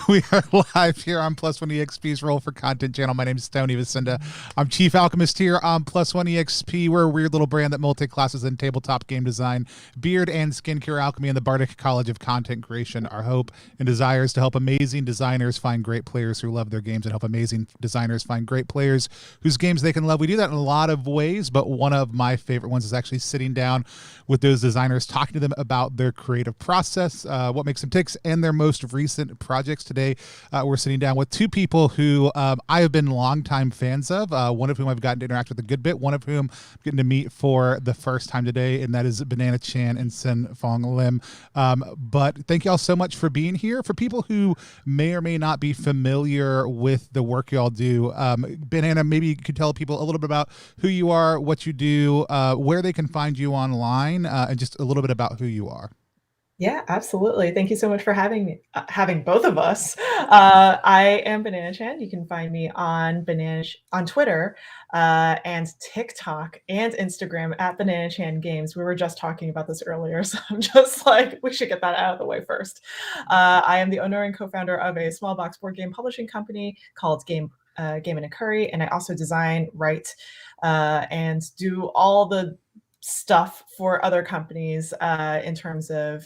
We are live here on Plus One EXP's Roll for Content channel. My name is Tony Vicinda. I'm Chief Alchemist here on Plus One EXP. We're a weird little brand that multi-classes in tabletop game design, beard and skincare alchemy, and the Bardic College of Content Creation. Our hope and desire is to help amazing designers find great players who love their games and help amazing designers find great players whose games they can love. We do that in a lot of ways, but one of my favorite ones is actually sitting down with those designers, talking to them about their creative process, what makes them tick, and their most recent projects. Today, we're sitting down with two people who I have been longtime fans of, one of whom I've gotten to interact with a good bit, one of whom I'm getting to meet for the first time today, and that is Banana Chan and Sen-Foong Lim. But thank you all so much for being here. For people who may or may not be familiar with the work you all do, Banana, maybe you could tell people a little bit about who you are, what you do, where they can find you online, and just a little bit about who you are. Yeah, absolutely. Thank you so much for having me, having both of us. I am Banana Chan. You can find me on Twitter and TikTok and Instagram at Banana Chan Games. We were just talking about this earlier, so I'm just like, we should get that out of the way first. I am the owner and co-founder of a small box board game publishing company called Game in a Curry, and I also design, write, and do all the stuff for other companies in terms of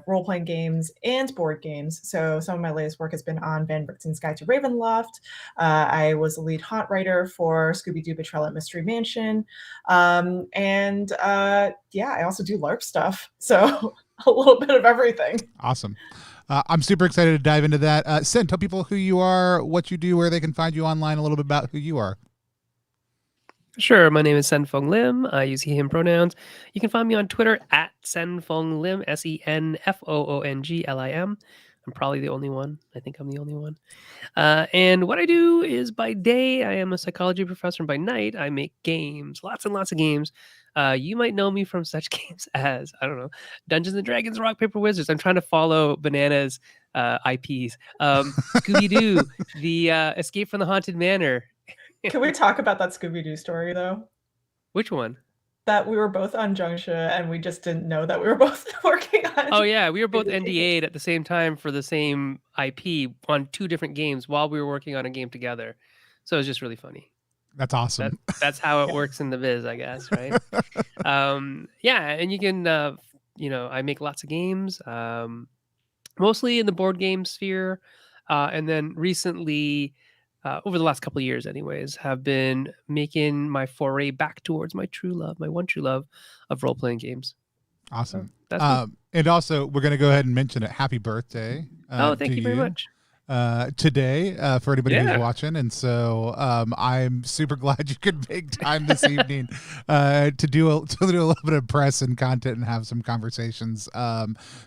role-playing games and board games. So some of my latest work has been on Van Richten's Guide to Ravenloft. I was the lead haunt writer for Scooby-Doo Betrayal at Mystery Mansion. Yeah, I also do LARP stuff. So a little bit of everything. Awesome. I'm super excited to dive into that. Sen, tell people who you are, what you do, where they can find you online, a little bit about who you are. Sure. My name is Sen-Foong Lim. I use he, him pronouns. You can find me on Twitter at Sen-Foong Lim, Senfoonglim. I'm probably the only one. I think I'm the only one. And what I do is by day, I am a psychology professor. And by night, I make games, lots and lots of games. You might know me from such games as, I don't know, Dungeons and Dragons, Rock, Paper, Wizards. I'm trying to follow Banana's IPs. Scooby-Doo, the Escape from the Haunted Manor. Can we talk about that Scooby-Doo story, though? Which one? That we were both on Zhengshe and we just didn't know that we were both working on. Oh, yeah. We were both NDA'd at the same time for the same IP on two different games while we were working on a game together. So it was just really funny. That's awesome. That's how it works in the biz, I guess, right? Yeah. And you can, I make lots of games, mostly in the board game sphere. And then recently, over the last couple of years anyways, have been making my foray back towards my true love, my one true love of role-playing games. Awesome. So and also, we're going to go ahead and mention it. Happy birthday. Thank you very much. Today, for anybody who's watching. And so I'm super glad you could make time this evening to do a little bit of press and content and have some conversations.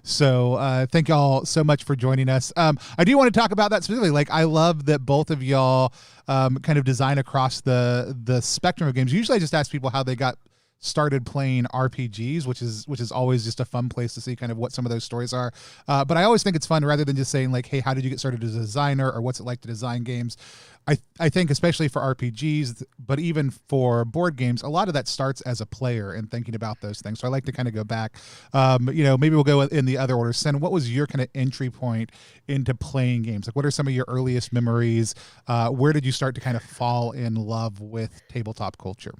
So thank y'all so much for joining us. I do want to talk about that specifically. Like, I love that both of y'all kind of design across the spectrum of games. Usually I just ask people how they got started playing RPGs, which is always just a fun place to see kind of what some of those stories are. But I always think it's fun, rather than just saying like, hey, how did you get started as a designer, or what's it like to design games? I think especially for RPGs, but even for board games, a lot of that starts as a player and thinking about those things. So I like to kind of go back, maybe we'll go in the other order. Sen, what was your kind of entry point into playing games? Like, what are some of your earliest memories? Where did you start to kind of fall in love with tabletop culture?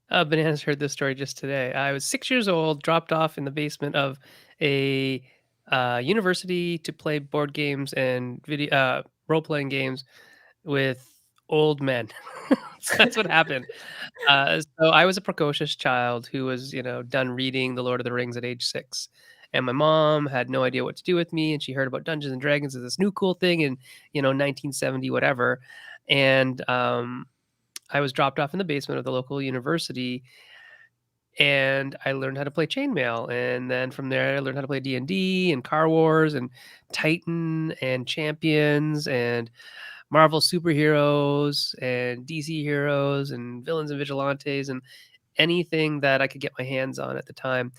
Bananas heard this story just today. I was 6 years old, dropped off in the basement of a university to play board games and video role-playing games with old men. So that's what happened. So I was a precocious child who was, done reading The Lord of the Rings at age 6. And my mom had no idea what to do with me, and she heard about Dungeons and Dragons as this new cool thing in, 1970, whatever. And I was dropped off in the basement of the local university, and I learned how to play chainmail. And then from there, I learned how to play D&D and Car Wars and Titan and Champions and Marvel superheroes and DC heroes and villains and vigilantes and anything that I could get my hands on at the time.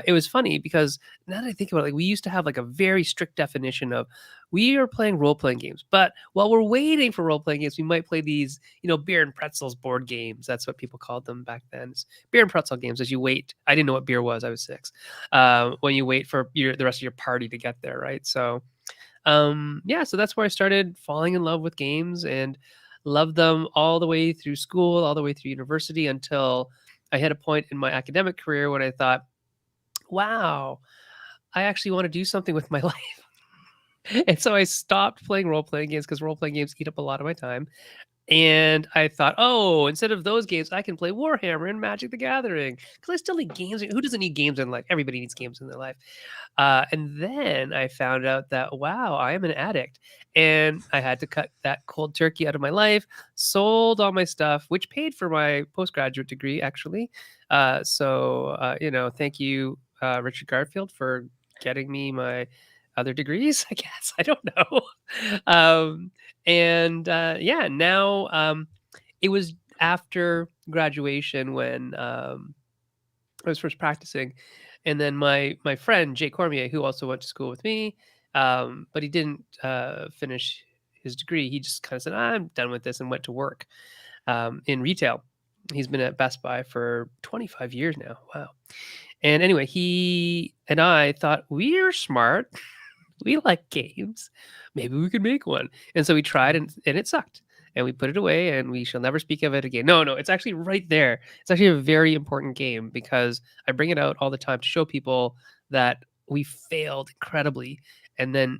It was funny because now that I think about it, like, we used to have like a very strict definition of, we are playing role-playing games, but while we're waiting for role-playing games, we might play these, beer and pretzels board games. That's what people called them back then. It's beer and pretzel games as you wait. I didn't know what beer was. I was 6. When you wait for the rest of your party to get there, right? So Yeah, so that's where I started falling in love with games and loved them all the way through school, all the way through university, until I hit a point in my academic career when I thought, wow, I actually want to do something with my life. And so I stopped playing role-playing games because role-playing games eat up a lot of my time. And I thought, oh, instead of those games, I can play Warhammer and Magic the Gathering, because I still need games. Who doesn't need games in life? Everybody needs games in their life. And then I found out that, wow, I am an addict. And I had to cut that cold turkey out of my life, sold all my stuff, which paid for my postgraduate degree, actually. Thank you, Richard Garfield, for getting me my other degrees, I guess. I don't know. um, now it was after graduation when I was first practicing, and then my friend Jay Cormier, who also went to school with me, but he didn't finish his degree. He just kind of said, "I'm done with this," and went to work in retail. He's been at Best Buy for 25 years now. Wow. And anyway, he and I thought, we're smart. We like games. Maybe we could make one. And so we tried, and it sucked. And we put it away, and we shall never speak of it again. No, it's actually right there. It's actually a very important game, because I bring it out all the time to show people that we failed incredibly. And then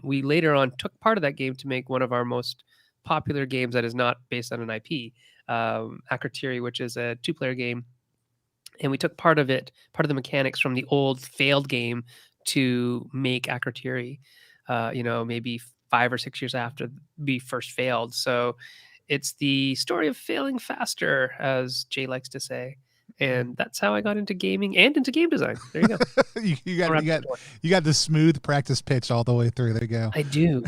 we later on took part of that game to make one of our most popular games that is not based on an IP, Akrotiri, which is a 2-player game. And we took part of the mechanics from the old failed game to make Akrotiri, maybe 5 or 6 years after we first failed. So it's the story of failing faster, as Jay likes to say. And that's how I got into gaming and into game design. There you go. you got the smooth practice pitch all the way through. There you go. I do.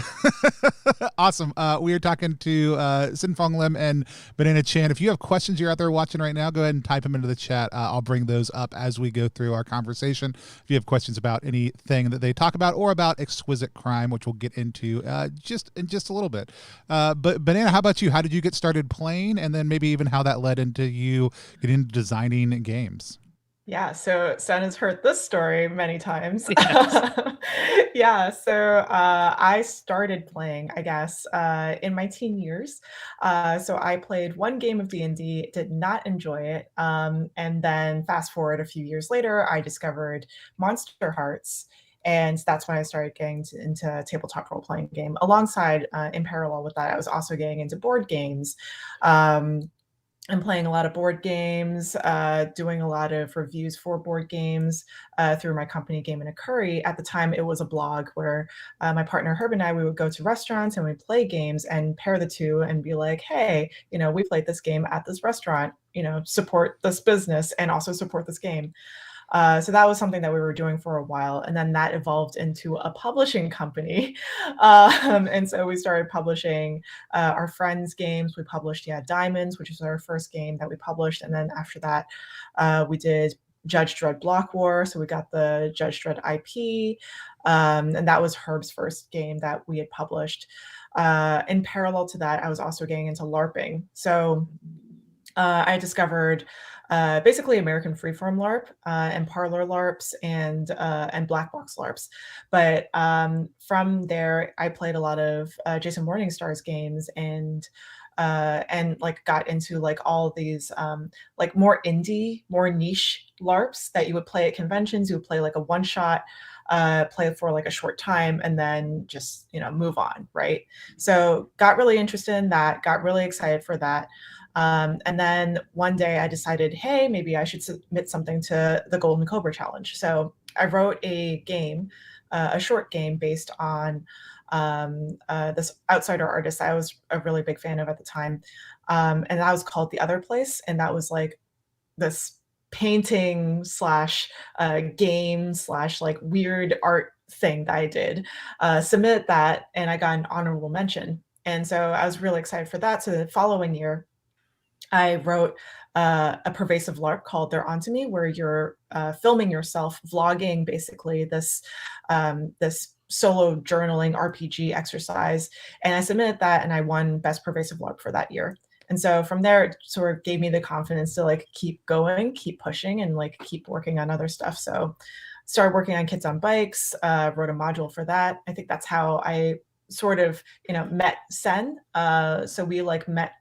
Awesome. We are talking to Sen-Foong Lim and Banana Chan. If you have questions you're out there watching right now, go ahead and type them into the chat. I'll bring those up as we go through our conversation. If you have questions about anything that they talk about, or about Exquisite Crime, which we'll get into just in a little bit. But Banana, how about you? How did you get started playing, and then maybe even how that led into you getting into designing games? Yeah, so Sen has heard this story many times. Yes. Yeah, so I started playing, I guess, in my teen years. So I played one game of D&D, did not enjoy it, and then fast forward a few years later, I discovered Monster Hearts, and that's when I started getting into tabletop role-playing game. Alongside, in parallel with that, I was also getting into board games. I'm playing a lot of board games, doing a lot of reviews for board games through my company, Game and a Curry. At the time, it was a blog where my partner Herb and I, we would go to restaurants and we'd play games and pair the two and be like, hey, we played this game at this restaurant, support this business and also support this game. So that was something that we were doing for a while. And then that evolved into a publishing company. And so we started publishing our friends' games. We published, Diamonds, which is our first game that we published. And then after that, we did Judge Dredd Block War. So we got the Judge Dredd IP. And that was Herb's first game that we had published. In parallel to that, I was also getting into LARPing. So I discovered basically American Freeform LARP and Parlor LARPs and Black Box LARPs. But from there, I played a lot of Jason Morningstar's games and like got into like all these like more indie, more niche LARPs that you would play at conventions. You would play like a one shot, play for like a short time, and then just move on, right? So got really interested in that. Got really excited for that. And then one day I decided, hey, maybe I should submit something to the Golden Cobra Challenge. So I wrote a game, a short game based on this outsider artist I was a really big fan of at the time. And that was called The Other Place. And that was like this painting slash game slash like weird art thing that I did. Submit that, and I got an honorable mention. And so I was really excited for that. So the following year, I wrote a pervasive LARP called They're Onto Me, where you're filming yourself, vlogging basically this this solo journaling RPG exercise. And I submitted that, and I won Best Pervasive LARP for that year. And so from there, it sort of gave me the confidence to like keep going, keep pushing, and like keep working on other stuff. So started working on Kids on Bikes, wrote a module for that. I think that's how I sort of, met Sen. So we like met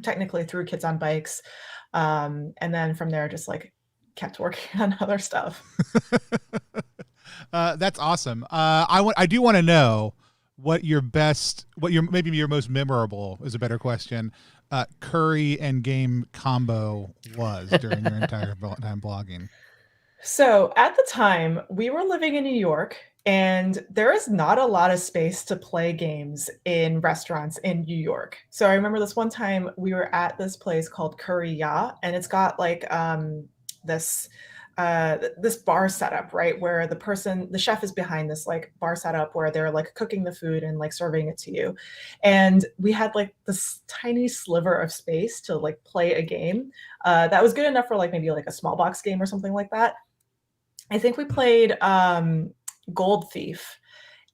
technically through Kids on Bikes. And then from there, just like kept working on other stuff. That's awesome. I do want to know what your maybe your most memorable is a better question. Curry and game combo was during your entire time blogging. So at the time, we were living in New York, and there is not a lot of space to play games in restaurants in New York. So I remember this one time we were at this place called Curry Ya, and it's got like this this bar setup, right, where the chef is behind this like bar setup where they're like cooking the food and like serving it to you. And we had like this tiny sliver of space to like play a game that was good enough for like maybe like a small box game or something like that. I think we played Gold Thief,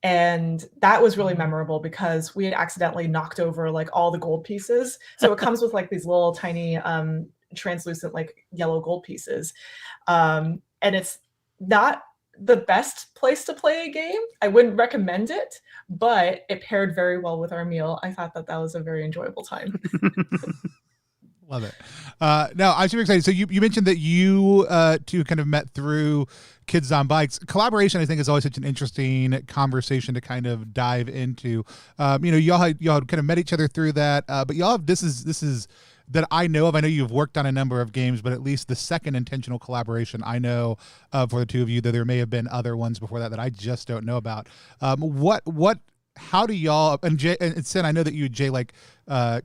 and that was really memorable because we had accidentally knocked over like all the gold pieces. So it comes with like these little tiny translucent like yellow gold pieces. And it's not the best place to play a game. I wouldn't recommend it, but it paired very well with our meal. I thought that was a very enjoyable time. Love it. Now, I'm super excited. So you mentioned that you two kind of met through Kids on Bikes. Collaboration, I think, is always such an interesting conversation to kind of dive into. Y'all kind of met each other through that, but y'all have this is that I know of. I know you've worked on a number of games, but at least the second intentional collaboration I know for the two of you, though there may have been other ones before that I just don't know about. How do y'all and Jay and Sen, I know that you and Jay like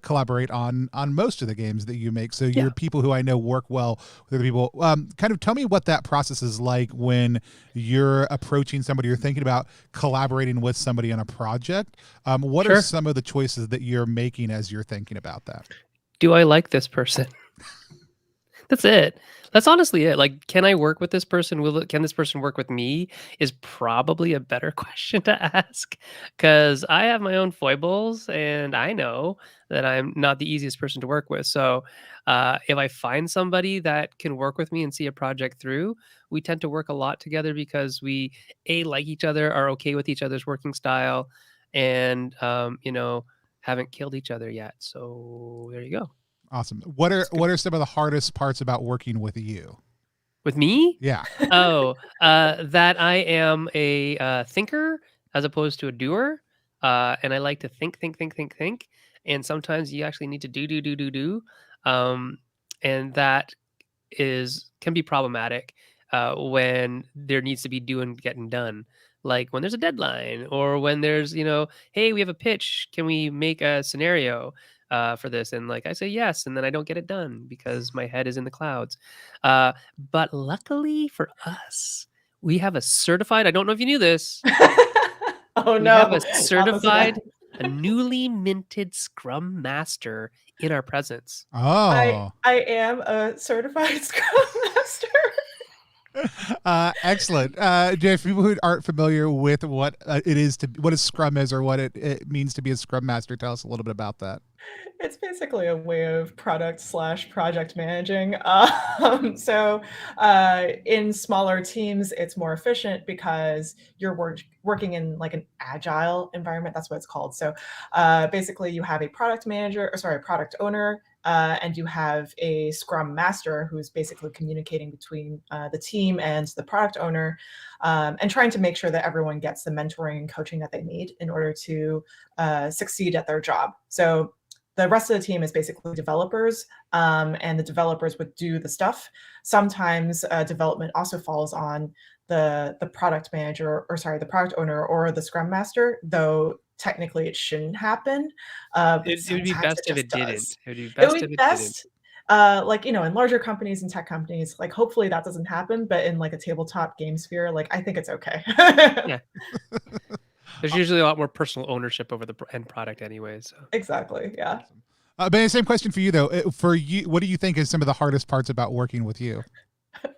collaborate on most of the games that you make. So you're people who I know work well with other people. Kind of tell me what that process is like when you're approaching somebody, you're thinking about collaborating with somebody on a project. What are some of the choices that you're making as you're thinking about that? Do I like this person? That's it. That's honestly it. Like, can I work with this person? Can this person work with me? Is probably a better question to ask, because I have my own foibles and I know that I'm not the easiest person to work with. So if I find somebody that can work with me and see a project through, we tend to work a lot together because we like each other, are okay with each other's working style, and haven't killed each other yet. So there you go. Awesome. What are some of the hardest parts about working with you? With me? Yeah. That I am a thinker as opposed to a doer. And I like to think. And sometimes you actually need to do. And that can be problematic when there needs to be getting done. Like when there's a deadline, or when there's, hey, we have a pitch. Can we make a scenario for this? And like I say yes, and then I don't get it done because my head is in the clouds. But luckily for us, we have a certified, I don't know if you knew this. Oh, we no. have a certified, a newly minted Scrum Master in our presence. Oh, I am a certified Scrum Master. Excellent. Jay, for people who aren't familiar with what what a Scrum is, or what it means to be a Scrum Master, tell us a little bit about that. It's basically a way of product/project managing. So in smaller teams, it's more efficient because you're working in like an agile environment. That's what it's called. So basically, you have a product owner, and you have a Scrum Master who's basically communicating between the team and the product owner, and trying to make sure that everyone gets the mentoring and coaching that they need in order to succeed at their job. So the rest of the team is basically developers, and the developers would do the stuff. Sometimes development also falls on the product manager, or sorry, the product owner or the Scrum Master, though technically it shouldn't happen. It would be best if it didn't. It would be best. Like, in larger companies and tech companies, like hopefully that doesn't happen, but in like a tabletop game sphere, like I think it's okay. Yeah. There's usually a lot more personal ownership over the end product anyway. So exactly, yeah. Ben, same question for you though. For you, what do you think is some of the hardest parts about working with you?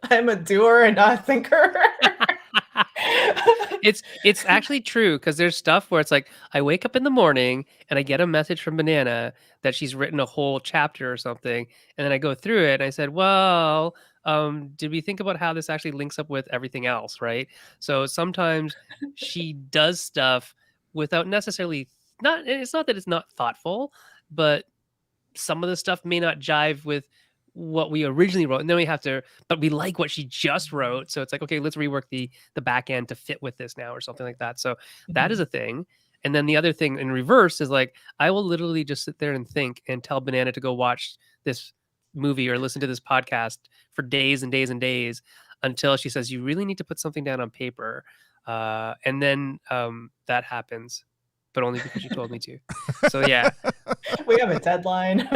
I'm a doer and not a thinker. It's actually true, because there's stuff where it's like I wake up in the morning and I get a message from Banana that she's written a whole chapter or something, and then I go through it and I said, well, did we think about how this actually links up with everything else, right? So sometimes she does stuff without necessarily not. It's not that it's not thoughtful, but some of the stuff may not jive with what we originally wrote, and then we have to, but we like what she just wrote, so it's like, okay, let's rework the back end to fit with this now or something like that. So that is a thing. And then the other thing in reverse is like, I will literally just sit there and think and tell Banana to go watch this movie or listen to this podcast for days and days and days until she says, you really need to put something down on paper. And then that happens, but only because you told me to. So yeah. We have a deadline.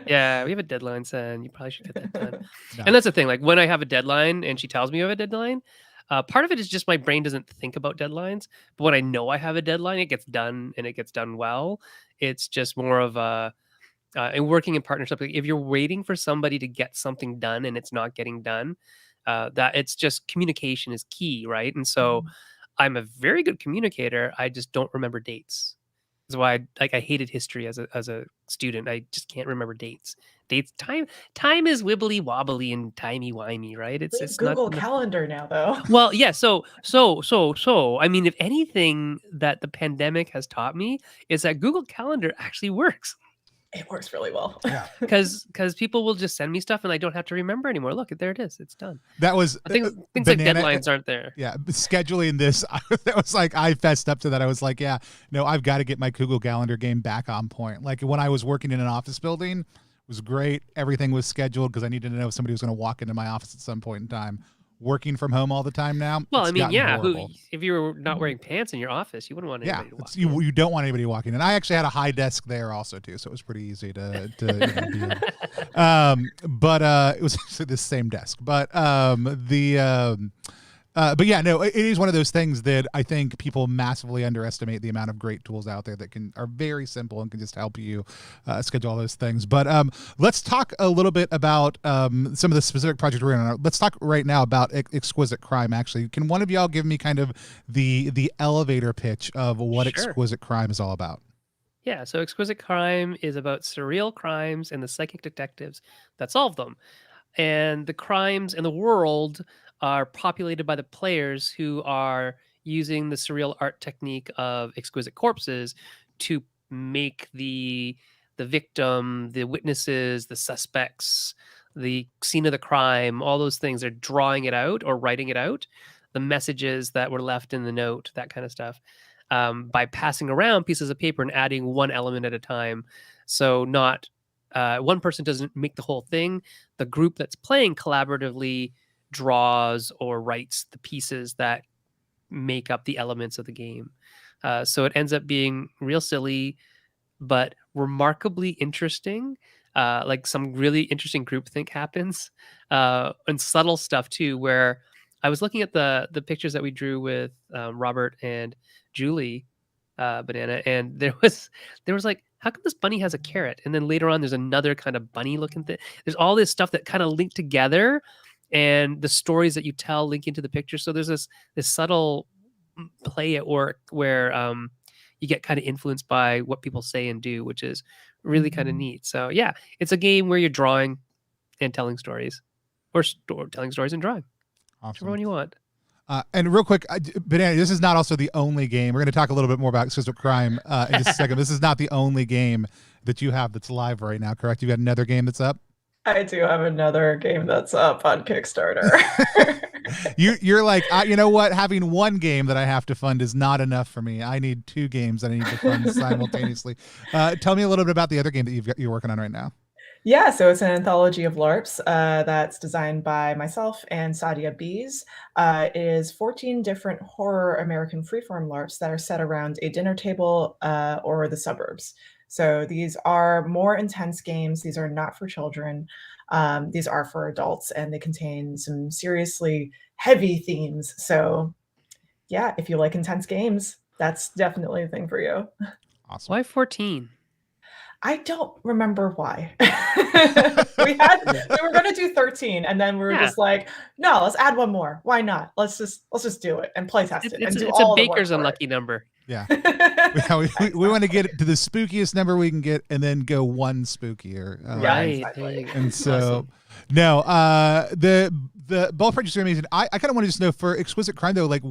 Yeah, we have a deadline, Sen. You probably should get that done. No. And that's the thing. Like when I have a deadline and she tells me you have a deadline, part of it is just my brain doesn't think about deadlines. But when I know I have a deadline, it gets done and it gets done well. It's just more of a and working in partnership. Like if you're waiting for somebody to get something done and it's not getting done, that it's just communication is key, right? And so I'm a very good communicator. I just don't remember dates. That's why I hated history as a student. I just can't remember dates. Time is wibbly wobbly and timey wimey, right? We have It's Google not. Calendar now, though. Well, yeah. So. I mean, if anything that the pandemic has taught me is that Google Calendar actually works. It works really well. Yeah. Because people will just send me stuff and I don't have to remember anymore. Look, there it is. It's done. That was Things like Banana- deadlines aren't there. Yeah, scheduling this, that was like, I fessed up to that. I was like, yeah, no, I've got to get my Google Calendar game back on point. Like when I was working in an office building, it was great. Everything was scheduled because I needed to know if somebody was going to walk into my office at some point in time. Working from home all the time now. Well, I mean, yeah. Horrible. If you were not wearing pants in your office, you wouldn't want anybody to walk in. You don't want anybody walking in. I actually had a high desk there also too, so it was pretty easy to but it was actually the same desk. But but yeah, no, it is one of those things that I think people massively underestimate the amount of great tools out there that are very simple and can just help you schedule all those things. But let's talk a little bit about some of the specific projects we're on. Let's talk right now about Exquisite Crime. Actually, can one of y'all give me kind of the elevator pitch of what Sure. Exquisite Crime is all about? Yeah, so Exquisite Crime is about surreal crimes and the psychic detectives that solve them. And the crimes in the world are populated by the players who are using the surreal art technique of exquisite corpses to make the victim, the witnesses, the suspects, the scene of the crime, all those things. They're drawing it out or writing it out, the messages that were left in the note, that kind of stuff, by passing around pieces of paper and adding one element at a time. So not one person doesn't make the whole thing. The group that's playing collaboratively draws or writes the pieces that make up the elements of the game. So it ends up being real silly, but remarkably interesting. Like some really interesting groupthink happens, and subtle stuff too, where I was looking at the pictures that we drew with Robert and Julie, Banana, and there was like, how come this bunny has a carrot? And then later on, there's another kind of bunny looking thing. There's all this stuff that kind of linked together, and the stories that you tell link into the picture. So there's this subtle play at work where you get kind of influenced by what people say and do, which is really kind of neat. So yeah, it's a game where you're drawing and telling stories, or telling stories and drawing. Awesome. Whichever one you want. And real quick, Banana, this is not also the only game. We're going to talk a little bit more about Exquisite Crime in just a second. This is not the only game that you have that's live right now, correct? You've got another game that's up? I do have another game that's up on Kickstarter. You're like, you know what? Having one game that I have to fund is not enough for me. I need two games that I need to fund simultaneously. Tell me a little bit about the other game that you're working on right now. Yeah, so it's an anthology of LARPs that's designed by myself and Sadia Bees. It is 14 different horror American freeform LARPs that are set around a dinner table or the suburbs. So these are more intense games. These are not for children. These are for adults, and they contain some seriously heavy themes. So yeah, if you like intense games, that's definitely a thing for you. Awesome. Why 14? I don't remember why. we were going to do 13, and then we were just like, no, let's add one more. Why not? Let's just do it and play test it and do it's all a the work baker's for it. unlucky number. Yeah. we want to get to the spookiest number we can get and then go one spookier. Right. Exactly. And so, Awesome. no, the both projects are amazing. I kind of want to just know for Exquisite Crime though, like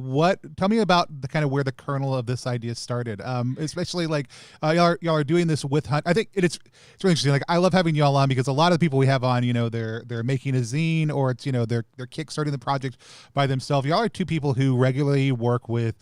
tell me about the kind of where the kernel of this idea started. Especially like y'all are doing this with Hunt. I think it's really interesting. Like I love having y'all on because a lot of the people we have on, they're making a zine or it's they're kickstarting the project by themselves. Y'all are two people who regularly work with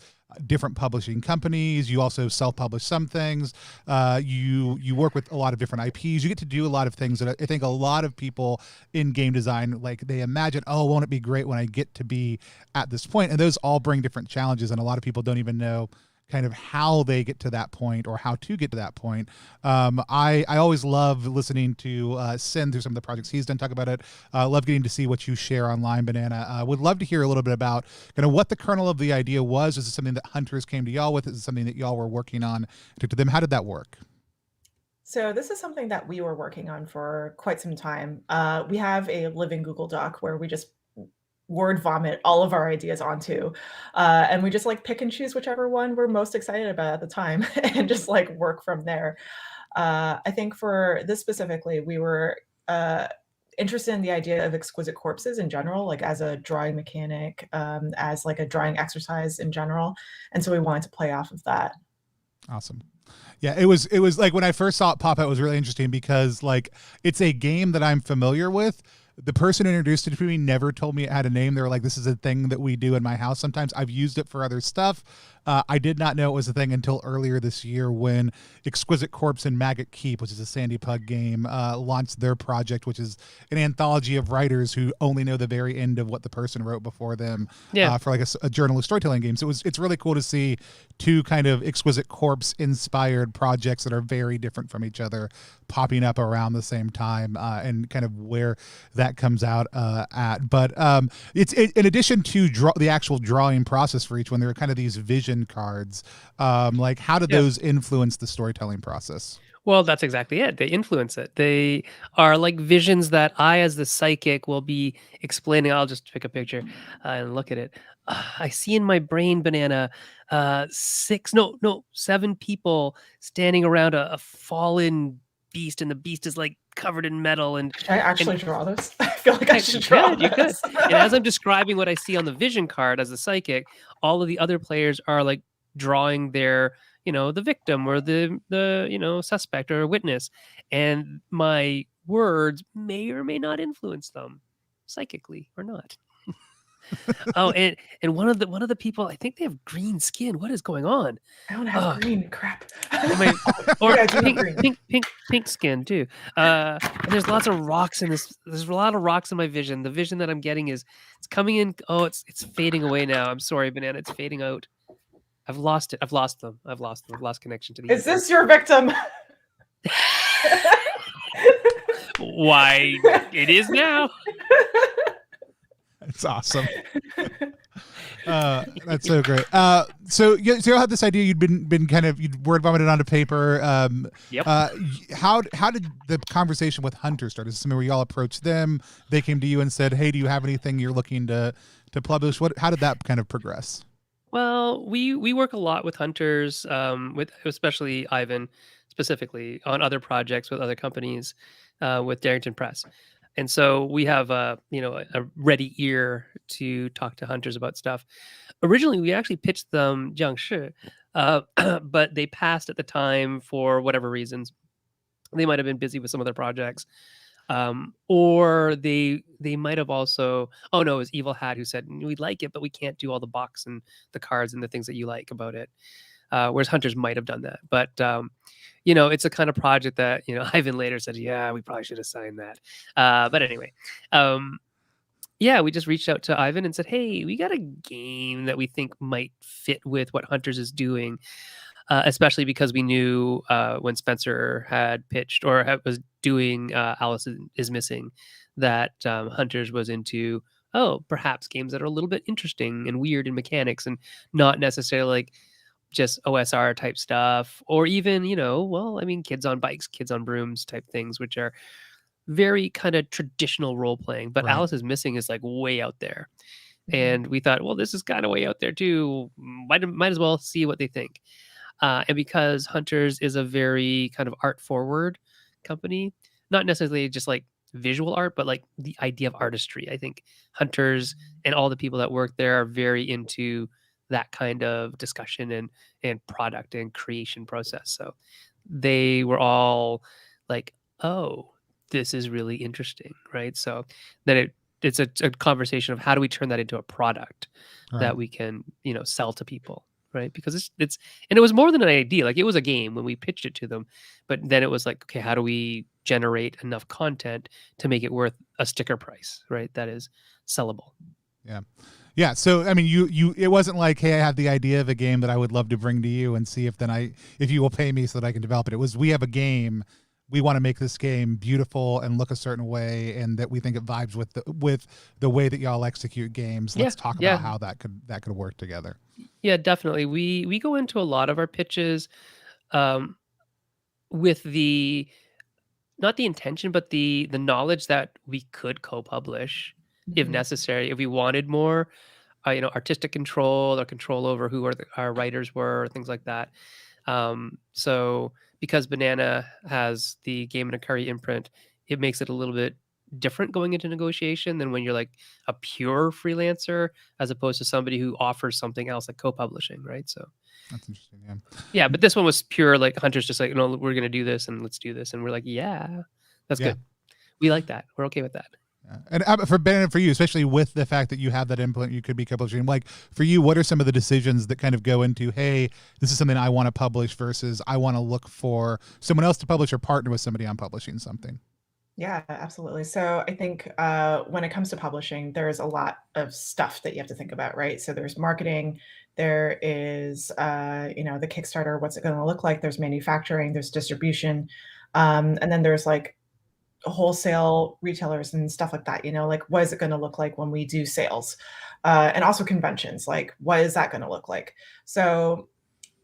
different publishing companies. You also self-publish some things. You work with a lot of different IPs. You get to do a lot of things that I think a lot of people in game design, like they imagine, oh, won't it be great when I get to be at this point? And those all bring different challenges. And a lot of people don't even know kind of how they get to that point or how to get to that point. I always love listening to Sen through some of the projects he's done, talk about it. Love getting to see what you share online, Banana. Would love to hear a little bit about kind of what the kernel of the idea was. Is it something that hunters came to y'all with? Is it something that y'all were working on to them? How did that work? So this is something that we were working on for quite some time. We have a living Google Doc where we just word vomit all of our ideas onto, and we just like pick and choose whichever one we're most excited about at the time and just like work from there. I think for this specifically, we were interested in the idea of exquisite corpses in general, like as a drawing mechanic, as like a drawing exercise in general. And so we wanted to play off of that. Awesome. Yeah, it was like when I first saw it pop out, it was really interesting because like it's a game that I'm familiar with. The person who introduced it to me never told me it had a name. They were like, this is a thing that we do in my house. Sometimes I've used it for other stuff. I did not know it was a thing until earlier this year when Exquisite Corpse and Maggot Keep, which is a Sandy Pug game, launched their project, which is an anthology of writers who only know the very end of what the person wrote before them for like a journalist storytelling game. So it's really cool to see two kind of Exquisite Corpse inspired projects that are very different from each other popping up around the same time and kind of where that comes out at. But it's in addition to the actual drawing process for each one, there are kind of these vision cards. Like how did those influence the storytelling process? Well, that's exactly it. They influence it. They are like visions that I, as the psychic, will be explaining. I'll just pick a picture and look at it. I see in my brain, Banana, 7 people standing around a fallen beast, and the beast is like covered in metal. And should I actually draw this? I feel like I should draw this. You could. And as I'm describing what I see on the vision card as the psychic, all of the other players are like drawing their the victim or the suspect or witness, and my words may or may not influence them psychically or not. Oh, and one of the people, I think they have green skin. What is going on? I don't have green. Crap. Or yeah, pink skin too. And there's lots of rocks in this. There's a lot of rocks in my vision. The vision that I'm getting is it's coming in. Oh, it's fading away now. I'm sorry, Banana. It's fading out. I've lost it. I've lost them. I've lost connection to the. Is this your victim? Why, it is now. It's awesome. That's so great. So you had this idea. You'd been kind of word vomited onto paper. Yep. How did the conversation with Hunter start? Is this something where y'all approached them? They came to you and said, "Hey, do you have anything you're looking to publish?" How did that kind of progress? Well, we work a lot with hunters, with especially Ivan, specifically on other projects with other companies, with Darrington Press, and so we have a ready ear to talk to hunters about stuff. Originally, we actually pitched them Jiangshi, but they passed at the time for whatever reasons. They might have been busy with some other projects. Or they might have also, oh no, it was Evil Hat who said we'd like it, but we can't do all the box and the cards and the things that you like about it. Whereas hunters might have done that, but it's a kind of project that Ivan later said, yeah, we probably should have signed that. But anyway, we just reached out to Ivan and said, hey, we got a game that we think might fit with what Hunters is doing. Especially because we knew when Spencer had pitched or was doing Alice is Missing, that Hunters was into, perhaps games that are a little bit interesting and weird in mechanics and not necessarily like just OSR type stuff, or even, well, I mean, kids on bikes, kids on brooms type things, which are very kind of traditional role playing. But Right. Alice is Missing is like way out there. And we thought, well, this is kind of way out there too. Might as well see what they think. And because Hunters is a very kind of art forward company, not necessarily just like visual art, but like the idea of artistry. I think Hunters and all the people that work there are very into that kind of discussion and product and creation process. So they were all like, oh, this is really interesting, right? So then it's a conversation of how do we turn that into a product that we can, sell to people, right? Because it's and it was more than an idea. Like, it was a game when we pitched it to them, but then it was like, okay, how do we generate enough content to make it worth a sticker price, right? That is sellable. Yeah. Yeah. So, I mean, it wasn't like, hey, I have the idea of a game that I would love to bring to you and see if you will pay me so that I can develop it. It was, we have a game. We want to make this game beautiful and look a certain way, and that we think it vibes with the way that y'all execute games. Let's talk about how that could work together. Yeah, definitely. We go into a lot of our pitches with not the intention, but the knowledge that we could co-publish if necessary, if we wanted more, artistic control or control over who our writers were, things like that. So because Banana has the Game and a Curry imprint, it makes it a little bit different going into negotiation than when you're like a pure freelancer, as opposed to somebody who offers something else like co-publishing, right? So that's interesting. Yeah, but this one was pure, like, Hunter's just like, no, we're going to do this and let's do this. And we're like, yeah, that's good. We like that. We're okay with that. And for Ben and for you, especially with the fact that you have that input, you could be co-publishing. Like, for you, what are some of the decisions that kind of go into, hey, this is something I want to publish versus I want to look for someone else to publish or partner with somebody on publishing something? Yeah, absolutely. So I think when it comes to publishing, there's a lot of stuff that you have to think about, right? So there's marketing, there is, the Kickstarter, what's it going to look like? There's manufacturing, there's distribution, and then there's like wholesale retailers and stuff like that, like what is it going to look like when we do sales, and also conventions, like what is that going to look like? So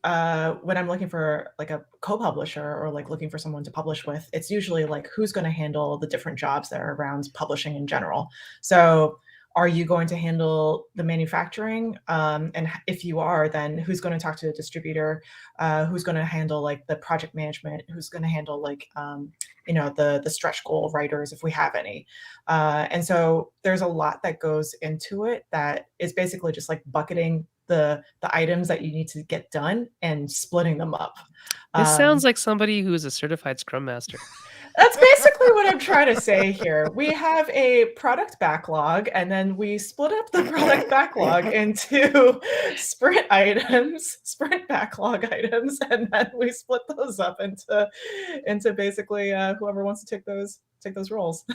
when I'm looking for like a co-publisher or like looking for someone to publish with, it's usually like who's going to handle the different jobs that are around publishing in general. So are you going to handle the manufacturing? And if you are, then who's going to talk to the distributor? Who's going to handle like the project management? Who's going to handle like, the stretch goal writers, if we have any? And so there's a lot that goes into it that is basically just like bucketing the items that you need to get done and splitting them up. This sounds like somebody who is a certified Scrum Master. That's basically what I'm trying to say here. We have a product backlog, and then we split up the product backlog into sprint backlog items, and then we split those up into basically whoever wants to take those roles.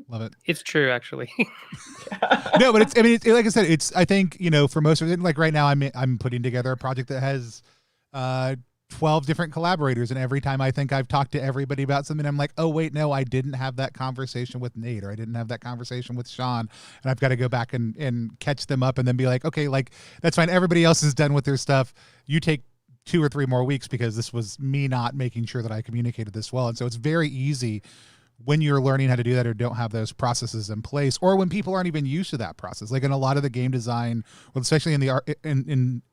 Love it. It's true, actually. No, but like I said, I think, for most of it, like right now I'm putting together a project that has 12 different collaborators, and every time I think I've talked to everybody about something, I'm like, oh wait, no, I didn't have that conversation with Nate, or I didn't have that conversation with Sean, and I've got to go back and catch them up and then be like, okay, like that's fine, everybody else is done with their stuff, you take 2 or 3 more weeks, because this was me not making sure that I communicated this well. And so it's very easy when you're learning how to do that or don't have those processes in place, or when people aren't even used to that process. Like in a lot of the game design, well, especially in the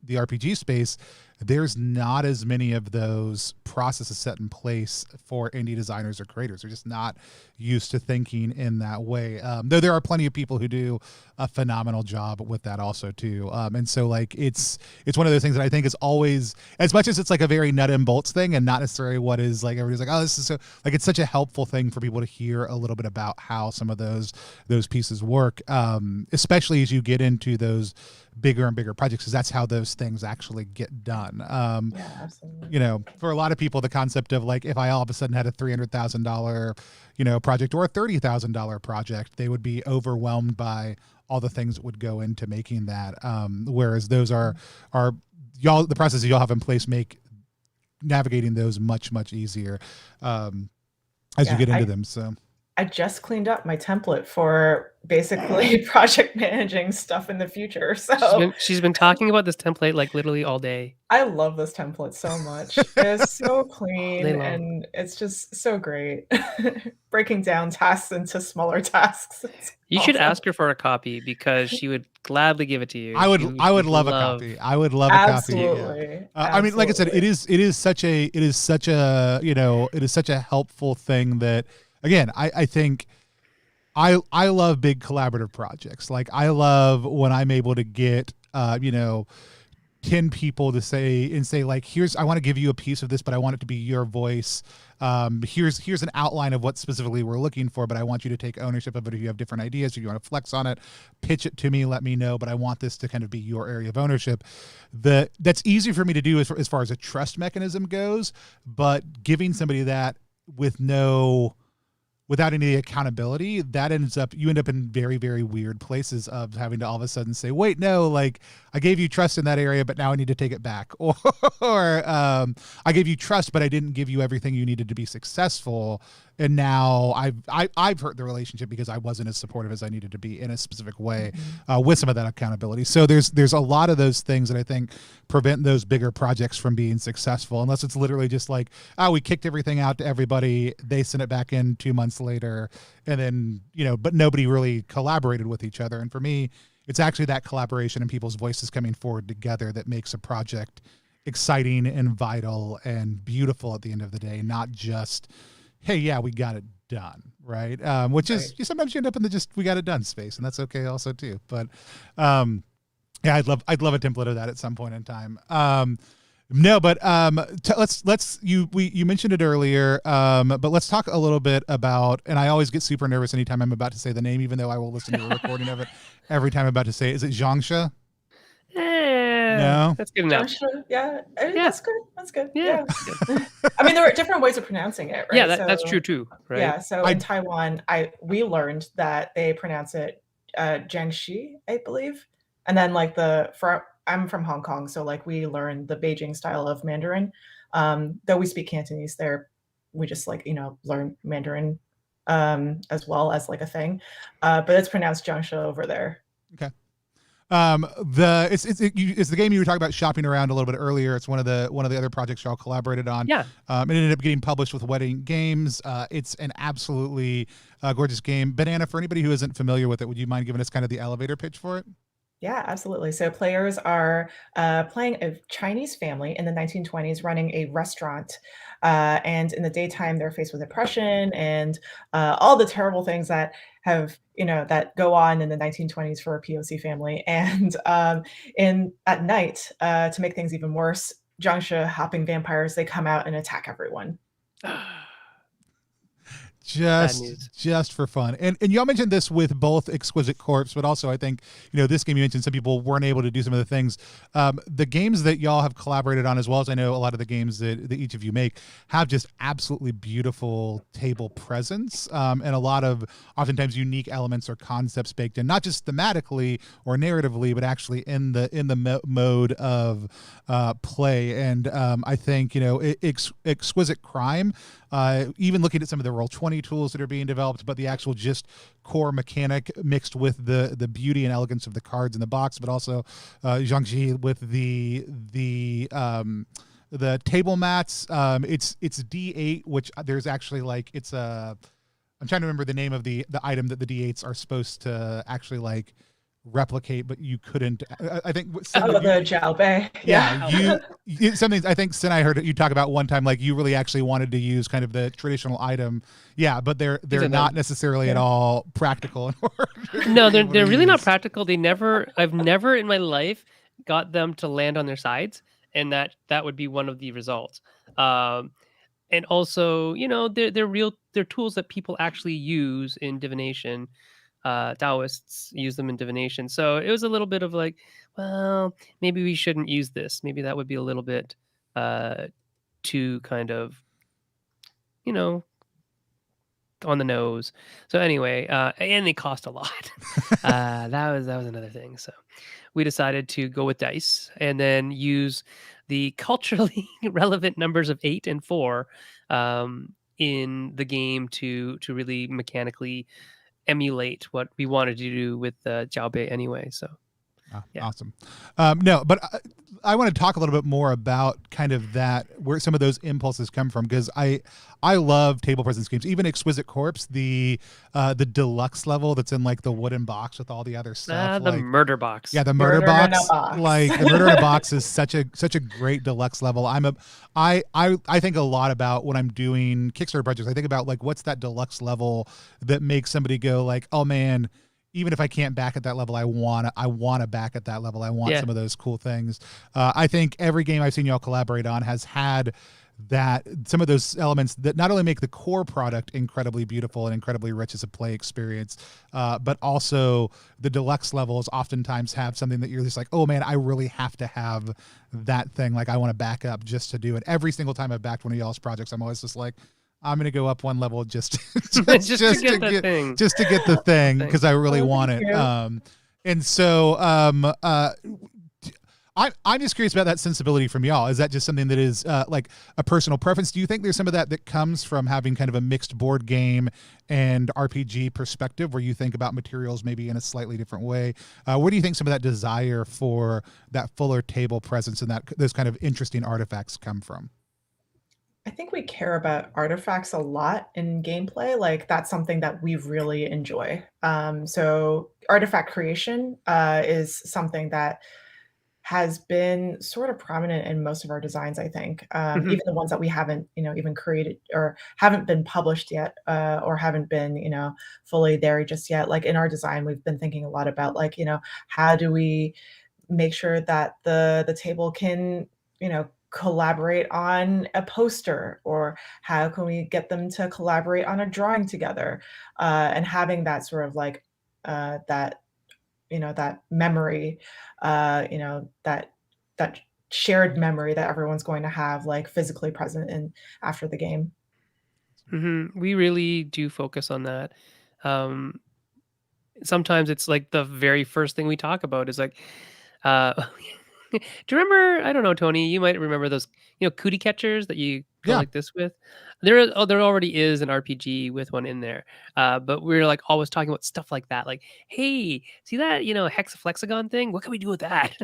RPG space, there's not as many of those processes set in place for indie designers or creators. They're just not used to thinking in that way. Though there are plenty of people who do a phenomenal job with that also too. And so like it's one of those things that I think is always, as much as it's like a very nut and bolts thing and not necessarily what is like everybody's like, oh, this is so, like it's such a helpful thing for people to hear a little bit about how some of those pieces work, especially as you get into those bigger and bigger projects, because that's how those things actually get done. Yeah, absolutely. For a lot of people, the concept of like, if I all of a sudden had a $300,000, project or a $30,000 project, they would be overwhelmed by all the things that would go into making that. Whereas those are the processes y'all have in place make navigating those much, much easier as you get into them. So I just cleaned up my template for basically project managing stuff in the future. So She's been talking about this template like literally all day. I love this template so much. It's so All day clean long. and it's just so great. Breaking down tasks into smaller tasks. It's You should awesome. ask her for a copy because she would gladly give it to you. I would She love a copy. I would love a copy. Yeah. Absolutely. I mean, like I said, Absolutely. it is such a it is such a helpful thing that, again, I think I love big collaborative projects. Like, I love when I'm able to get 10 people to say like, I want to give you a piece of this, but I want it to be your voice. Here's an outline of what specifically we're looking for, but I want you to take ownership of it. If you have different ideas, if you want to flex on it, pitch it to me, let me know, but I want this to kind of be your area of ownership. That's easy for me to do as far as a trust mechanism goes, but giving somebody that without any accountability, you end up in very, very weird places of having to all of a sudden say, wait, no, like, I gave you trust in that area, but now I need to take it back. Or I gave you trust, but I didn't give you everything you needed to be successful. And now I've hurt the relationship because I wasn't as supportive as I needed to be in a specific way, with some of that accountability. So there's a lot of those things that I think prevent those bigger projects from being successful, unless it's literally just like, we kicked everything out to everybody, they sent it back in 2 months later, and then, but nobody really collaborated with each other. And for me, it's actually that collaboration and people's voices coming forward together that makes a project exciting and vital and beautiful at the end of the day, not just, hey, yeah, we got it done, right? Which is, sometimes you end up in the we got it done space, and that's okay also too. But yeah, I'd love a template of that at some point in time. No, but you mentioned it earlier, but let's talk a little bit about, and I always get super nervous anytime I'm about to say the name, even though I will listen to a recording of it every time I'm about to say it. Is it Zhongsha? No? That's good enough. Joshua, yeah, I mean, Yeah. that's good. That's good. Yeah. Yeah. I mean, there are different ways of pronouncing it, right? Yeah, that's true too, right? Yeah. So in Taiwan, we learned that they pronounce it Jiangxi, I believe. And then like I'm from Hong Kong, so like we learned the Beijing style of Mandarin. Though we speak Cantonese there, we just learn Mandarin as well as like a thing. But it's pronounced Jiangxi over there. Okay. It's the game you were talking about shopping around a little bit earlier. It's one of the other projects y'all collaborated on. Yeah. It ended up getting published with Wedding Games. It's an absolutely gorgeous game. Banana, for anybody who isn't familiar with it, would you mind giving us kind of the elevator pitch for it? Yeah, absolutely. So players are playing a Chinese family in the 1920s running a restaurant. And in the daytime, they're faced with oppression and all the terrible things that that go on in the 1920s for a POC family. And at night, to make things even worse, Jiangxia hopping vampires, they come out and attack everyone. Just for fun. And y'all mentioned this with both Exquisite Corpse, but also I think, this game you mentioned some people weren't able to do some of the things. The games that y'all have collaborated on, as well as I know a lot of the games that each of you make, have just absolutely beautiful table presence, and a lot of oftentimes unique elements or concepts baked in, not just thematically or narratively, but actually in the mode of play. And I think, Exquisite Crime, even looking at some of the Roll20 tools that are being developed, but the actual just core mechanic mixed with the beauty and elegance of the cards in the box, but also Zhangji with the table mats. It's D8, which there's actually I'm trying to remember the name of the item that the D8s are supposed to actually replicate, but you couldn't. I think the Jalbei. Yeah, something I think Sen, I heard you talk about one time, you really actually wanted to use kind of the traditional item. Yeah, but they're not necessarily at all practical. No, they're really not practical. I've never in my life got them to land on their sides, and that would be one of the results. And also, they're tools that people actually use in divination. Taoists use them in divination. So it was a little bit of well, maybe we shouldn't use this. Maybe that would be a little bit too kind of, on the nose. So anyway, and they cost a lot. That was another thing. So we decided to go with dice and then use the culturally relevant numbers of 8 and 4 in the game to really mechanically emulate what we wanted to do with Jiao Bei anyway. So yeah. Awesome. No, but I want to talk a little bit more about kind of that, where some of those impulses come from, because I love table presence games, even Exquisite Corpse, the deluxe level that's in like the wooden box with all the other stuff. The like, murder box. yeah, the murder box. in a box. Like the murder in a box is such a great deluxe level. I think a lot about when I'm doing Kickstarter projects. I think about like, what's that deluxe level that makes somebody go like, oh man, even if I can't back at that level, I wanna back at that level. I want some of those cool things. I think every game I've seen y'all collaborate on has had that, some of those elements that not only make the core product incredibly beautiful and incredibly rich as a play experience, but also the deluxe levels oftentimes have something that you're just like, oh man, I really have to have that thing. Like I want to back up just to do it. Every single time I've backed one of y'all's projects, I'm always just like, I'm gonna go up one level just to get the thing, because I really want it. And so I'm just curious about that sensibility from y'all. Is that just something that is like a personal preference? Do you think there's some of that comes from having kind of a mixed board game and RPG perspective, where you think about materials maybe in a slightly different way? Where do you think some of that desire for that fuller table presence and that those kind of interesting artifacts come from? I think we care about artifacts a lot in gameplay. Like that's something that we really enjoy. So artifact creation is something that has been sort of prominent in most of our designs, I think. Even the ones that we haven't, even created or haven't been published yet, or haven't been, fully there just yet. Like in our design, we've been thinking a lot about like, how do we make sure that the table can, collaborate on a poster, or how can we get them to collaborate on a drawing together, and having that sort of like that that memory, that shared memory that everyone's going to have like physically present in after the game. We really do focus on that. Um, Sometimes it's like the very first thing we talk about is like, uh, do you remember? I don't know, Tony. You might remember those, cootie catchers that you go Yeah. like this with. There already is an RPG with one in there. But we're like always talking about stuff like that. Like, hey, see that hexaflexagon thing? What can we do with that?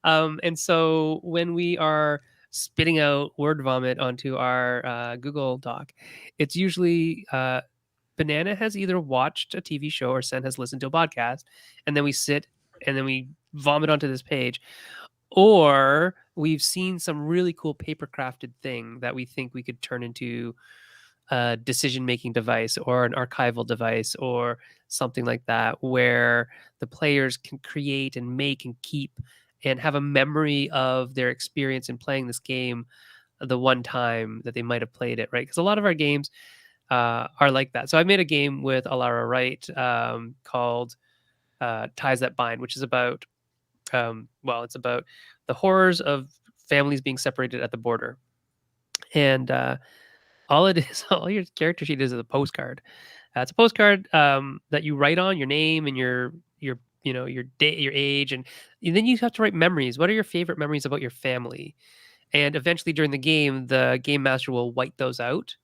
And so when we are spitting out word vomit onto our Google Doc, it's usually Banana has either watched a TV show or Sen has listened to a podcast, and then we sit and then we vomit onto this page, or we've seen some really cool paper crafted thing that we think we could turn into a decision making device or an archival device or something like that, where the players can create and make and keep and have a memory of their experience in playing this game the one time that they might have played it, right? Because a lot of our games are like that. So I made a game with Alara Wright called Ties That Bind, which is about, it's about the horrors of families being separated at the border. And all it is, all your character sheet is a postcard. It's a postcard that you write on your name and your date, your age, and then you have to write memories. What are your favorite memories about your family? And eventually during the game master will white those out,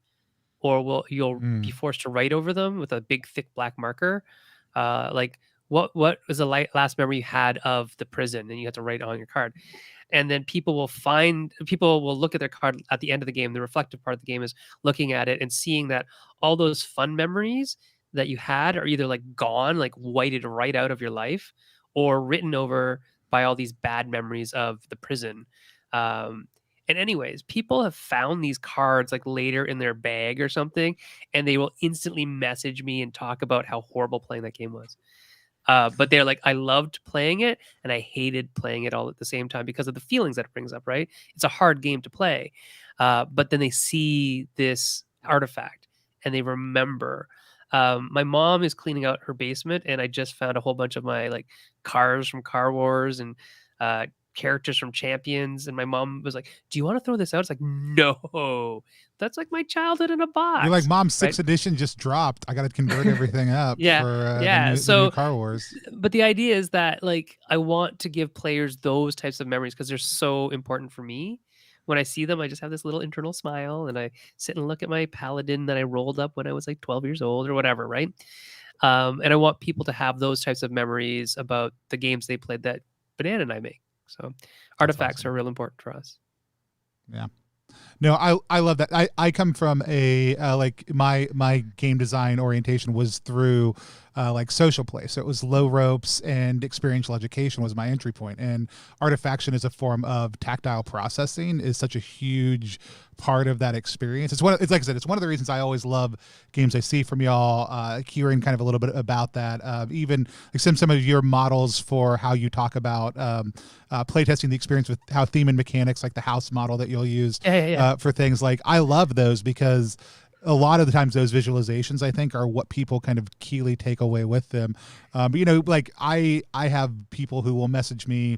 or you'll be forced to write over them with a big thick black marker. Like what was the last memory you had of the prison, and you have to write on your card. And then people will look at their card at the end of the game. The reflective part of the game is looking at it and seeing that all those fun memories that you had are either like gone, like whited right out of your life, or written over by all these bad memories of the prison. And anyways, people have found these cards like later in their bag or something, and they will instantly message me and talk about how horrible playing that game was. But they're like, I loved playing it and I hated playing it all at the same time because of the feelings that it brings up, right? It's a hard game to play. But then they see this artifact and they remember. My mom is cleaning out her basement, and I just found a whole bunch of my like cars from Car Wars and characters from Champions, and my mom was like, do you want to throw this out? It's like, no, that's like my childhood in a box. You're like, Mom, 6th edition just dropped. I got to convert everything up for the new Car Wars. But the idea is that like I want to give players those types of memories because they're so important for me, when I see them, I just have this little internal smile, and I sit and look at my paladin that I rolled up when I was like 12 years old or whatever, right? And I want people to have those types of memories about the games they played that Banana and I make. So artifacts awesome. are real important for us. Yeah. No, I love that. I come from a like my game design orientation was through like social play. So it was low ropes and experiential education was my entry point. And artifaction as a form of tactile processing is such a huge part of that experience. It's it's like I said, it's one of the reasons I always love games I see from y'all, hearing kind of a little bit about that. Even like some of your models for how you talk about playtesting the experience with how theme and mechanics, like the house model that you'll use for things like, I love those because a lot of the times those visualizations I think are what people kind of keenly take away with them. But you know, like I have people who will message me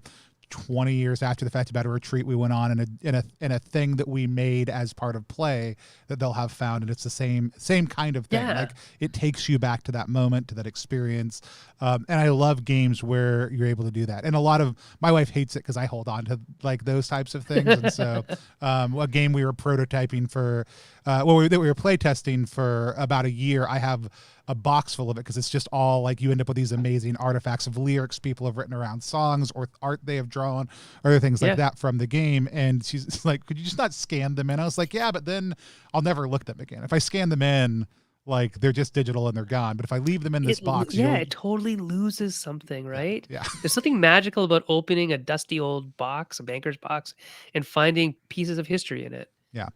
20 years after the fact about a retreat we went on in a thing that we made as part of play that they'll have found, and it's the same kind of thing. Like it takes you back to that moment, to that experience. And I love games where you're able to do that. And a lot of my wife hates it because I hold on to like those types of things. And so a game we were prototyping for that we were play testing for about a year, I have a box full of it because it's just all like you end up with these amazing artifacts of lyrics people have written around songs or art they have drawn or other things like that from the game. And she's like, could you just not scan them in? I was like, yeah, but then I'll never look them again. If I scan them in, like they're just digital and they're gone. But if I leave them in this box, it totally loses something, right? Yeah. There's something magical about opening a dusty old box, a banker's box, and finding pieces of history in it. Yeah.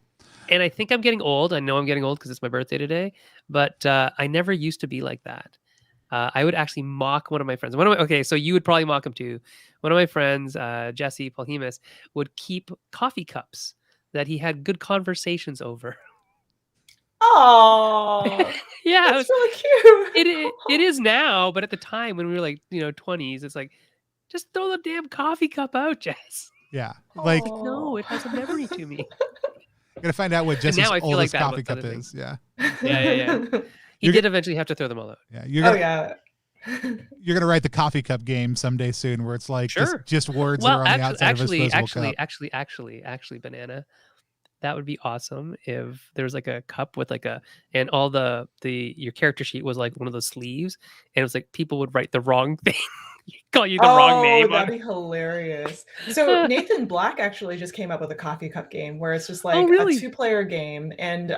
And I think I'm getting old. I know I'm getting old because it's my birthday today, but I never used to be like that. I would actually mock one of my friends. Okay, so you would probably mock him too. One of my friends, Jesse Polhemus, would keep coffee cups that he had good conversations over. Oh, yeah, that's really cute. It is now, but at the time when we were like 20s, it's like, just throw the damn coffee cup out, Jess. Yeah, like no, it has a memory to me. Gotta find out what Jesse's oldest coffee cup is. Yeah. He did eventually have to throw them all out. Yeah. You're gonna write the coffee cup game someday soon, where it's like just words that are on the outside of a disposable cup. Actually, Banana, that would be awesome if there was like a cup with like and all your character sheet was like one of those sleeves, and it was like people would write the wrong thing. Call you the wrong name. That'd be hilarious. So Nathan Black actually just came up with a coffee cup game where it's just like a 2-player game, and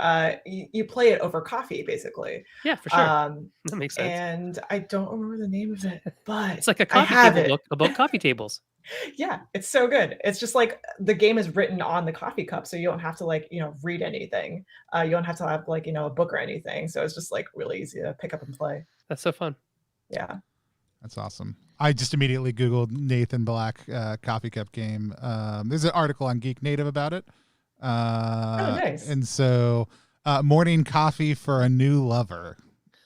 you play it over coffee, basically. Yeah, for sure. That makes sense. And I don't remember the name of it, but it's like a coffee table book about coffee tables. Yeah, it's so good. It's just like the game is written on the coffee cup, so you don't have to like read anything. You don't have to have like a book or anything. So it's just like really easy to pick up and play. That's so fun. Yeah. That's awesome. I just immediately Googled Nathan Black coffee cup game. There's an article on Geek Native about it. Nice. And so morning coffee for a new lover.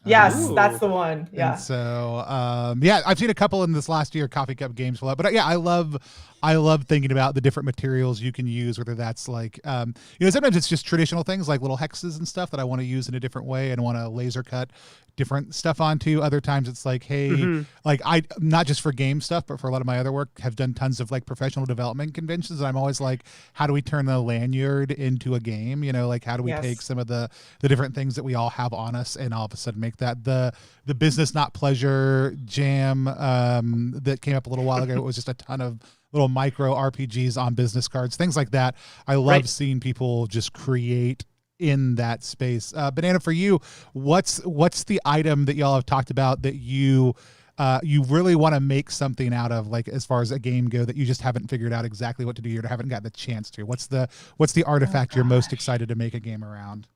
Yes, that's the one. Yeah. And so I've seen a couple in this last year coffee cup games, but I love thinking about the different materials you can use, whether that's like sometimes it's just traditional things like little hexes and stuff that I want to use in a different way and want to laser cut different stuff onto. Other times it's like, hey, like I not just for game stuff, but for a lot of my other work, have done tons of like professional development conventions, and I'm always like, how do we turn the lanyard into a game? Like how do we take some of the different things that we all have on us and all of a sudden make that the business not pleasure jam that came up a little while ago. It was just a ton of little micro RPGs on business cards, things like that. I love seeing people just create in that space. Banana, for you, what's the item that y'all have talked about that you really want to make something out of, like as far as a game go, that you just haven't figured out exactly what to do or haven't gotten the chance to? What's the artifact you're most excited to make a game around?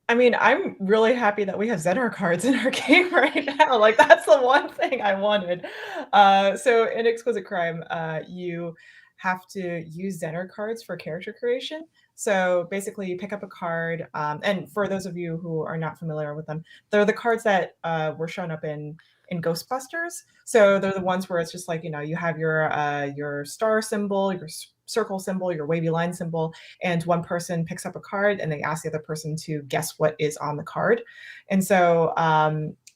I mean, I'm really happy that we have Zener cards in our game right now. Like that's the one thing I wanted. So in Exquisite Crime, you have to use Zener cards for character creation. So basically you pick up a card, and for those of you who are not familiar with them, they're the cards that were shown up in Ghostbusters. So they're the ones where it's just like, you have your star symbol, your circle symbol, your wavy line symbol, and one person picks up a card and they ask the other person to guess what is on the card. And so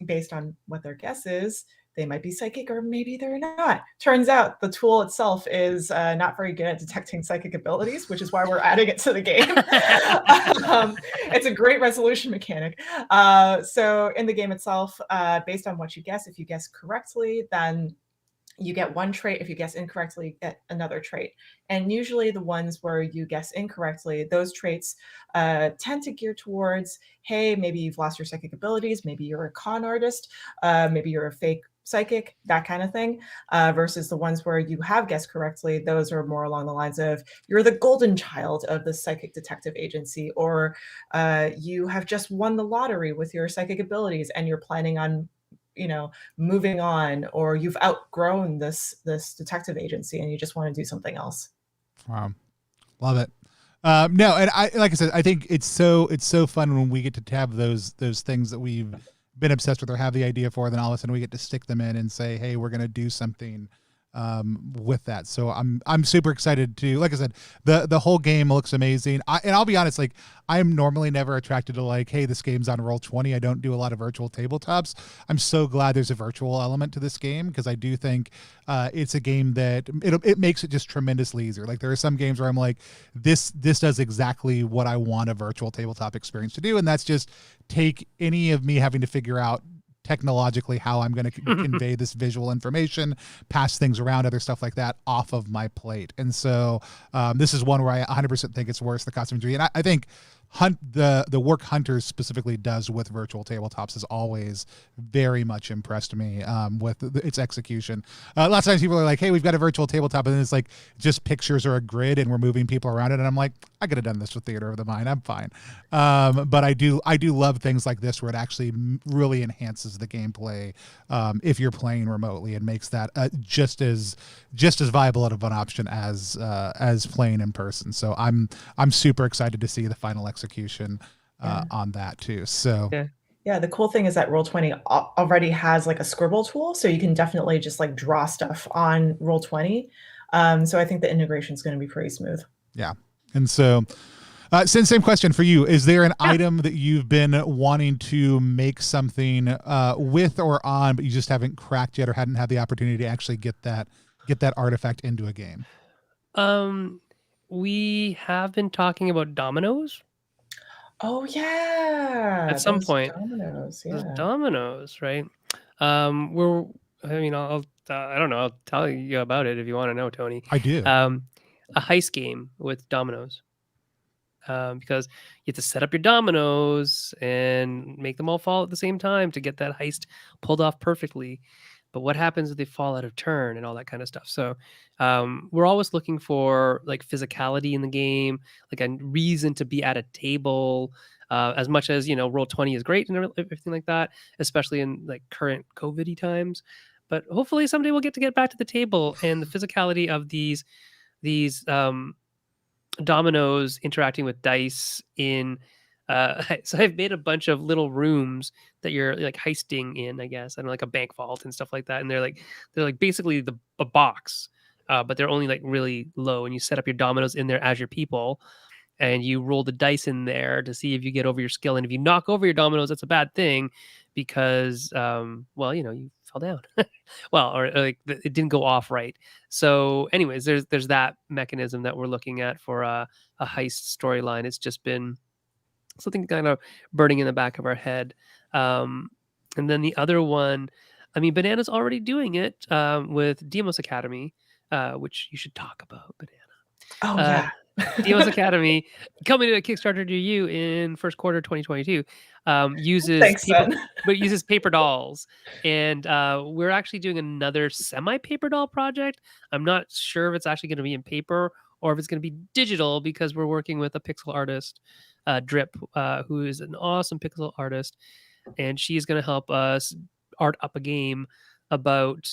based on what their guess is, they might be psychic or maybe they're not. Turns out the tool itself is not very good at detecting psychic abilities, which is why we're adding it to the game. It's a great resolution mechanic. So in the game itself, based on what you guess, if you guess correctly, then you get one trait. If you guess incorrectly, you get another trait. And usually the ones where you guess incorrectly, those traits tend to gear towards, hey, maybe you've lost your psychic abilities, maybe you're a con artist, maybe you're a fake psychic, that kind of thing, versus the ones where you have guessed correctly. Those are more along the lines of you're the golden child of the psychic detective agency, or you have just won the lottery with your psychic abilities and you're planning on moving on, or you've outgrown this detective agency and you just want to do something else. Wow. Love it. No, and like I said, I think it's so fun when we get to have those things that we've been obsessed with or have the idea for, then all of a sudden we get to stick them in and say, hey, we're going to do something with that. So I'm super excited to, like I said, the whole game looks amazing. And I'll be honest, like I'm normally never attracted to like, hey, this game's on Roll20. I don't do a lot of virtual tabletops. I'm so glad there's a virtual element to this game, because I do think it's a game that it makes it just tremendously easier. Like there are some games where I'm like, this does exactly what I want a virtual tabletop experience to do, and that's just take any of me having to figure out technologically how I'm going to convey this visual information, pass things around, other stuff like that off of my plate. And so this is one where I 100% think it's worth the costume injury. And I think the work Hunters specifically does with virtual tabletops has always very much impressed me with its execution. Lots of times people are like, hey, we've got a virtual tabletop, and then it's like just pictures or a grid and we're moving people around it, and I'm like, I could have done this with Theater of the Mind, I'm fine. But I do love things like this where it actually really enhances the gameplay if you're playing remotely, and makes that just as viable of an option as playing in person. So I'm super excited to see the final execution on that too. So yeah, the cool thing is that Roll20 already has like a scribble tool, so you can definitely just like draw stuff on Roll20. So I think the integration is going to be pretty smooth. Yeah. And so same question for you. Is there an item that you've been wanting to make something with or on, but you just haven't cracked yet or hadn't had the opportunity to actually get that artifact into a game? We have been talking about dominoes. Oh yeah, At some point, dominoes, those yeah. dominoes, right? I don't know. I'll tell you about it if you want to know, Tony. I do. A heist game with dominoes. Because you have to set up your dominoes and make them all fall at the same time to get that heist pulled off perfectly. But what happens if they fall out of turn and all that kind of stuff? So we're always looking for like physicality in the game, like a reason to be at a table. As much as Roll20 is great and everything like that, especially in like current COVID-y times. But hopefully someday we'll get back to the table, and the physicality of these dominoes interacting with dice in so I've made a bunch of little rooms that you're like heisting in, I guess, and like a bank vault and stuff like that, and they're like basically a box, but they're only like really low, and you set up your dominoes in there as your people, and you roll the dice in there to see if you get over your skill, and if you knock over your dominoes, that's a bad thing, because you fell down. Well, or like it didn't go off right. So anyways, there's that mechanism that we're looking at for a heist storyline. It's just been something kind of burning in the back of our head. And then the other one, I mean, Banana's already doing it with Demos Academy, which you should talk about, Banana. Oh yeah. Demos Academy coming to a Kickstarter to you in first quarter 2022. Uses paper dolls, and we're actually doing another semi-paper doll project. I'm not sure if it's actually going to be in paper or if it's going to be digital, because we're working with a pixel artist, Drip, who is an awesome pixel artist, and she's going to help us art up a game about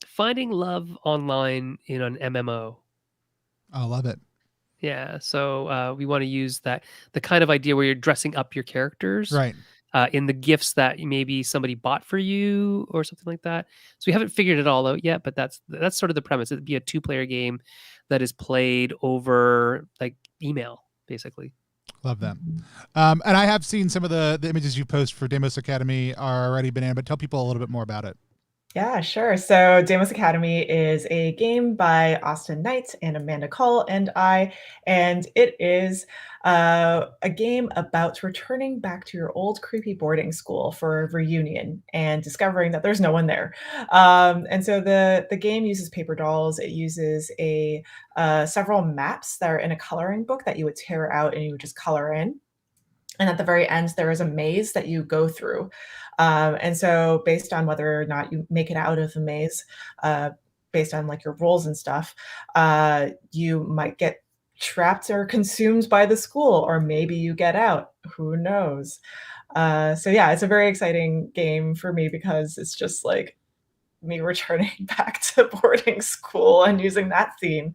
finding love online in an MMO. I love it. Yeah, so we want to use the kind of idea where you're dressing up your characters, right, in the gifts that maybe somebody bought for you or something like that. So we haven't figured it all out yet, but that's sort of the premise. It'd be a 2-player game that is played over like email, basically. Love that. And I have seen some of the images you post for Demos Academy are already Banana, but tell people a little bit more about it. Yeah, sure. So Damos Academy is a game by Austin Knight and Amanda Cull and I, and it is a game about returning back to your old creepy boarding school for a reunion and discovering that there's no one there. And so the game uses paper dolls. It uses a several maps that are in a coloring book that you would tear out and you would just color in. And at the very end, there is a maze that you go through. And so based on whether or not you make it out of the maze, based on like your rolls and stuff, you might get trapped or consumed by the school, or maybe you get out. Who knows? So yeah, it's a very exciting game for me because it's just like me returning back to boarding school and using that theme,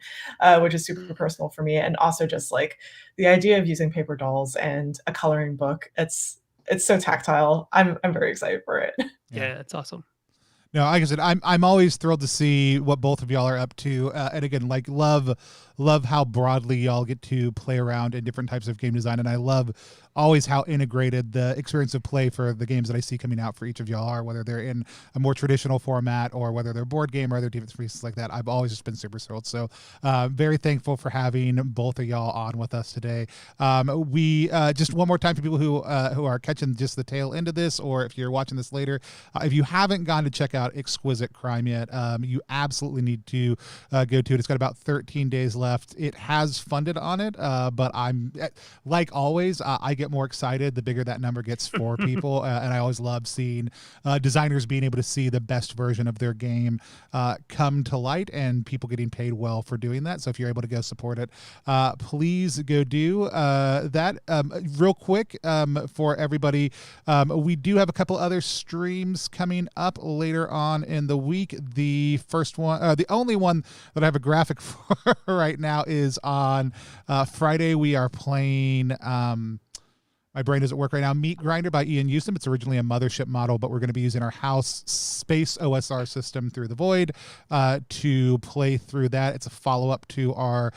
which is super personal for me. And also just like the idea of using paper dolls and a coloring book. It's so tactile. I'm very excited for it. Yeah, it's awesome. No, like I said, I'm always thrilled to see what both of y'all are up to, and again, like love how broadly y'all get to play around in different types of game design, and I love always how integrated the experience of play for the games that I see coming out for each of y'all are, whether they're in a more traditional format or whether they're board game or other different pieces like that. I've always just been super thrilled. So very thankful for having both of y'all on with us today. We just one more time for people who are catching just the tail end of this, or if you're watching this later, if you haven't gone to check out Exquisite Crime yet, you absolutely need to go to it. It's got about 13 days left. It has funded on it, but I'm like always, I get more excited the bigger that number gets for people, and I always love seeing designers being able to see the best version of their game come to light, and people getting paid well for doing that. So if you're able to go support it, please go do that. Real quick, for everybody, we do have a couple other streams coming up later on in the week. The first one, the only one that I have a graphic for right now, is on Friday. We are playing my brain doesn't work right now. Meat Grinder by Ian Newsom. It's originally a Mothership model, but we're going to be using our house space OSR system Through the Void to play through that. It's a follow-up to our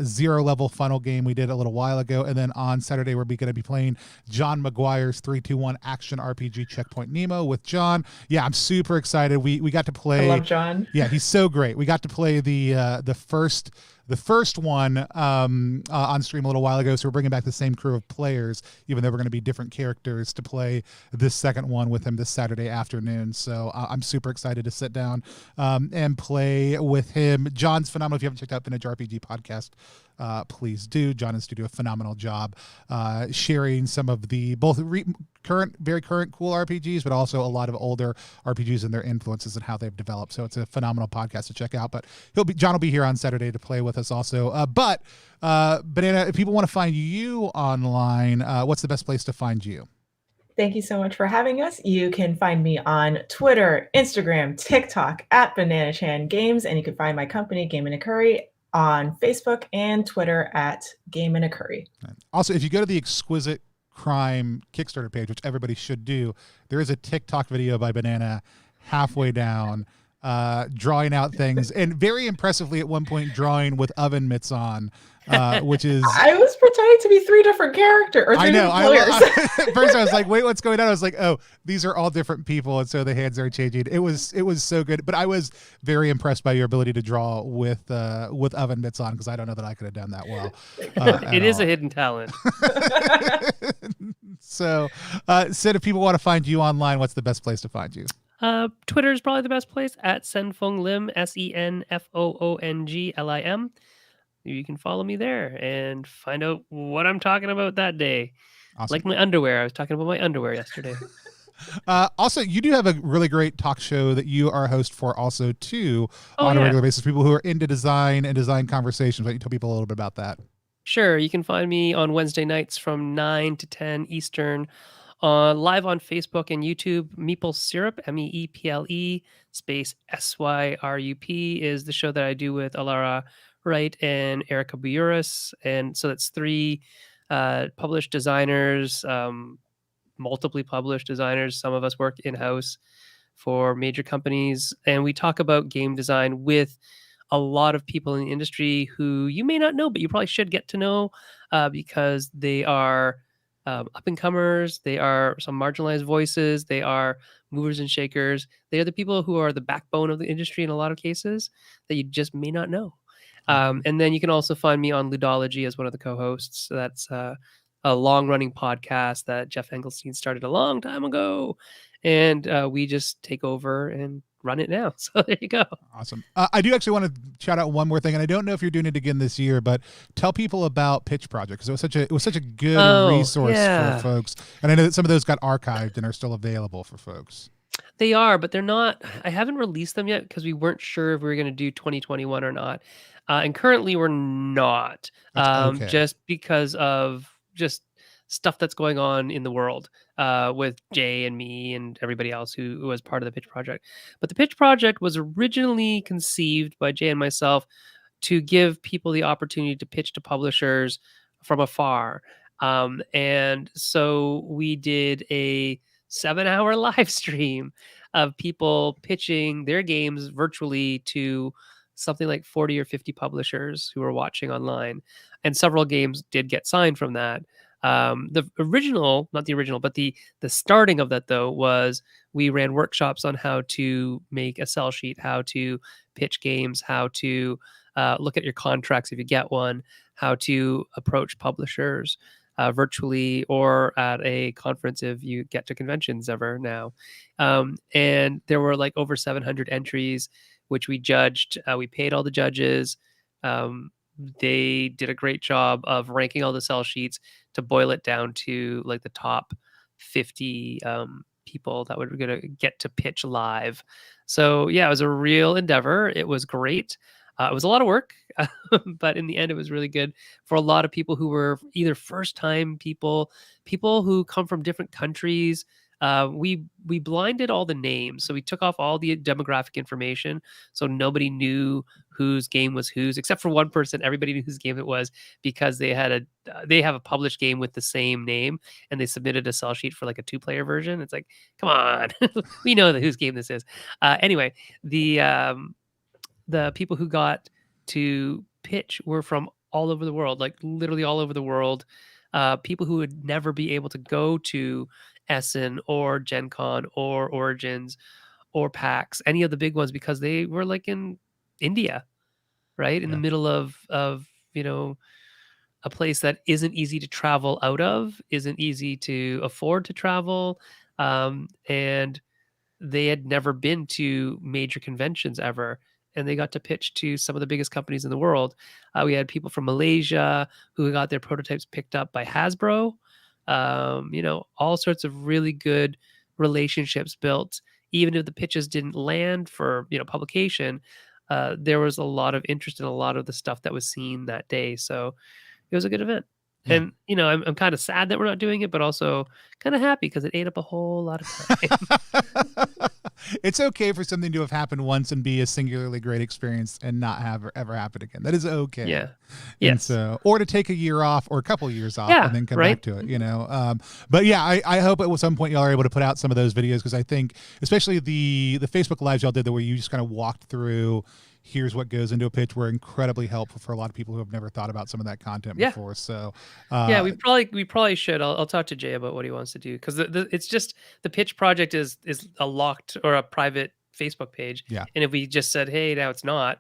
zero-level funnel game we did a little while ago. And then on Saturday, we're going to be playing John McGuire's 3-2-1 action RPG Checkpoint Nemo with John. Yeah, I'm super excited. We got to play. I love John. Yeah, he's so great. We got to play the first one on stream a little while ago, so we're bringing back the same crew of players, even though we're going to be different characters, to play this second one with him this Saturday afternoon. So I'm super excited to sit down and play with him. John's phenomenal. If you haven't checked out Vintage RPG Podcast, please do. John and do a phenomenal job sharing some of the both very current cool RPGs, but also a lot of older RPGs and their influences and how they've developed. So it's a phenomenal podcast to check out. But John will be here on Saturday to play with us also. But Banana, if people want to find you online, what's the best place to find you? Thank you so much for having us. You can find me on Twitter, Instagram, TikTok at Banana Chan Games, and you can find my company, Game in a Curry, on Facebook and Twitter at Game in a Curry. Also, if you go to the Exquisite Crime Kickstarter page, which everybody should do, there is a TikTok video by Banana halfway down drawing out things, and very impressively at one point drawing with oven mitts on, which is... I was pretending to be three different characters, or three different players. At first I was like, wait, what's going on? I was like, oh, these are all different people, and so the hands are changing. It was so good, but I was very impressed by your ability to draw with oven mitts on, because I don't know that I could have done that well. It is a hidden talent. So, Sid, if people want to find you online, what's the best place to find you? Twitter is probably the best place, at Sen-Foong Lim, SenFoongLim. You can follow me there and find out what I'm talking about that day. Awesome. Like my underwear. I was talking about my underwear yesterday. Also, you do have a really great talk show that you are a host for also, too, on a regular basis. People who are into design and design conversations. Why don't you tell people a little bit about that? Sure. You can find me on Wednesday nights from 9 to 10 Eastern, live on Facebook and YouTube. Meeple Syrup, MEEPLE space SYRUP is the show that I do with Alara Wright and Erica Buras. And so that's three published designers, multiply published designers. Some of us work in-house for major companies. And we talk about game design with a lot of people in the industry who you may not know, but you probably should get to know because they are up and comers. They are some marginalized voices. They are movers and shakers. They are the people who are the backbone of the industry in a lot of cases that you just may not know. And then you can also find me on Ludology as one of the co-hosts. So that's a long-running podcast that Jeff Engelstein started a long time ago, and we just take over and run it now. So there you go. Awesome. I do actually want to shout out one more thing, and I don't know if you're doing it again this year, but tell people about Pitch Project, because it was such a good resource for folks, and I know that some of those got archived and are still available for folks. They are, but they're not. I haven't released them yet because we weren't sure if we were going to do 2021 or not, and currently we're not, Okay. just because of just stuff that's going on in the world with Jay and me and everybody else who was part of the Pitch Project. But the Pitch Project was originally conceived by Jay and myself to give people the opportunity to pitch to publishers from afar. And so we did a 7-hour live stream of people pitching their games virtually to something like 40 or 50 publishers who were watching online. And several games did get signed from that. The original, not the original, but the starting of that though was we ran workshops on how to make a sell sheet, how to pitch games, how to look at your contracts if you get one, how to approach publishers virtually or at a conference if you get to conventions ever now. And there were like over 700 entries, which we judged. We paid all the judges. They did a great job of ranking all the sell sheets to boil it down to like the top 50 people that were going to get to pitch live. So yeah, it was a real endeavor. It was great. It was a lot of work, but in the end, it was really good for a lot of people who were either first-time people who come from different countries. We blinded all the names, so we took off all the demographic information, so nobody knew whose game was whose, except for one person. Everybody knew whose game it was because they have a published game with the same name, and they submitted a sell sheet for like a 2-player version. It's like, come on, we know whose game this is. Anyway, the people who got to pitch were from all over the world, like literally all over the world. People who would never be able to go to Essen or Gen Con or Origins or PAX, any of the big ones, because they were like in India, right? In the middle of a place that isn't easy to travel out of, isn't easy to afford to travel. And they had never been to major conventions ever. And they got to pitch to some of the biggest companies in the world. We had people from Malaysia who got their prototypes picked up by Hasbro. All sorts of really good relationships built. Even if the pitches didn't land for publication, there was a lot of interest in a lot of the stuff that was seen that day. So it was a good event. Yeah. And I'm kind of sad that we're not doing it, but also kind of happy because it ate up a whole lot of time. It's okay for something to have happened once and be a singularly great experience and not have ever happen again. That is okay. Yeah. Yes. So, or to take a year off or a couple of years off and then come back to it, But yeah, I hope at some point y'all are able to put out some of those videos, because I think especially the Facebook Lives y'all did where you just kind of walked through, here's what goes into a pitch, were incredibly helpful for a lot of people who have never thought about some of that content before. So we probably should. I'll talk to Jay about what he wants to do, because it's just the Pitch Project is a locked or a private Facebook page. Yeah. And if we just said, hey, now it's not,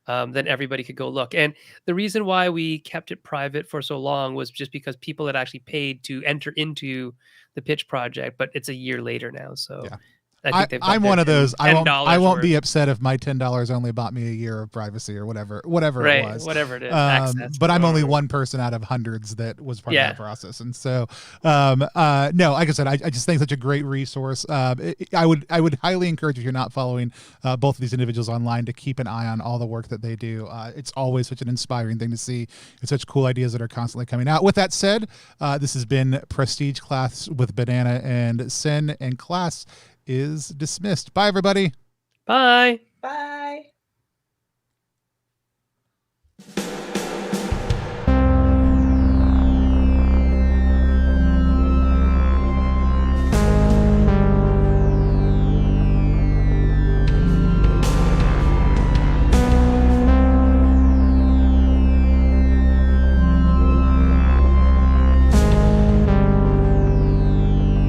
then everybody could go look. And the reason why we kept it private for so long was just because people had actually paid to enter into the Pitch Project, but it's a year later now. So yeah. I'm one of those. I won't be worth. upset if my $10 only bought me a year of privacy or whatever right, it was. Whatever it is. Access, but I'm only one person out of hundreds that was part of that process. And so, no, like I said, I just think such a great resource. I would highly encourage, if you're not following both of these individuals online, to keep an eye on all the work that they do. It's always such an inspiring thing to see. It's such cool ideas that are constantly coming out. With that said, this has been Prestige Class with Banana and Sen, and class is dismissed. Bye, everybody. Bye.